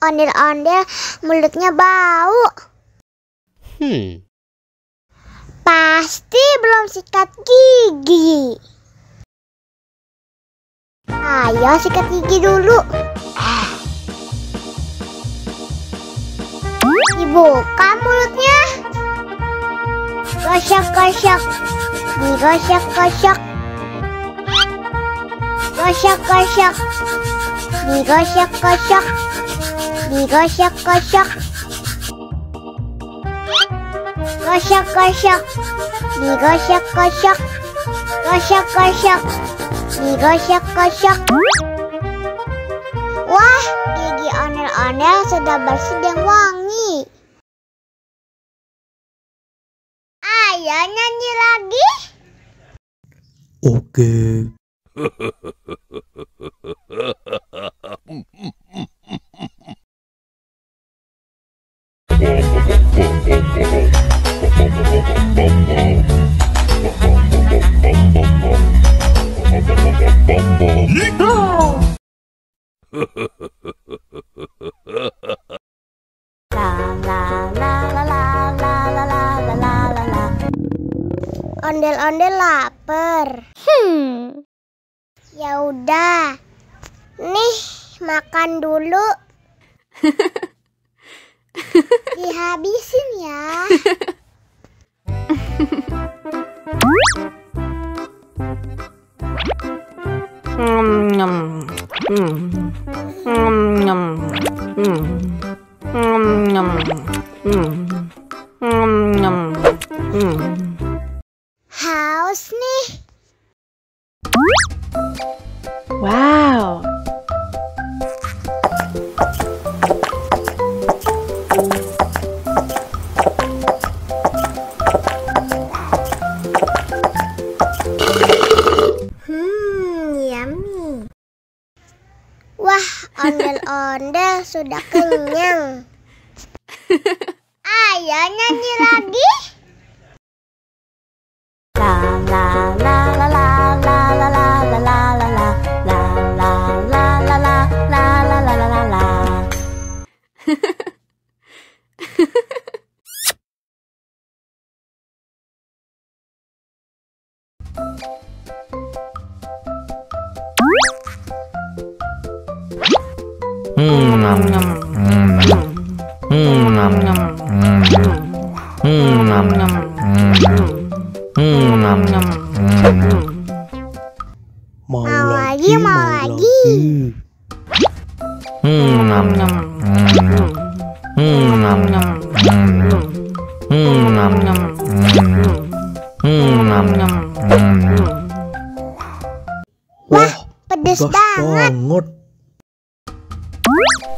Ondel-ondel mulutnya bau. Pasti belum sikat gigi. Ayo sikat gigi dulu. Dibuka mulutnya. Gosok-gosok. Digosok-gosok. Gosok-gosok. Digosok-gosok. Digosok-gosok. Gosok-gosok. Digosok-gosok. Gosok-gosok. Digosok-gosok. Wah, gigi ondel-ondel sudah bersih dan wangi. Ayo nyanyi lagi. Oke. Ondel-ondel lapar. Ya udah. Nih, makan dulu. Dihabisin ya. Haus nih. Wow. Yummy. Wah, ondel-ondel sudah kenyang. Ayo nyanyi lagi. Mau lagi, mau lagi. Wah, pedes banget.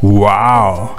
Wow.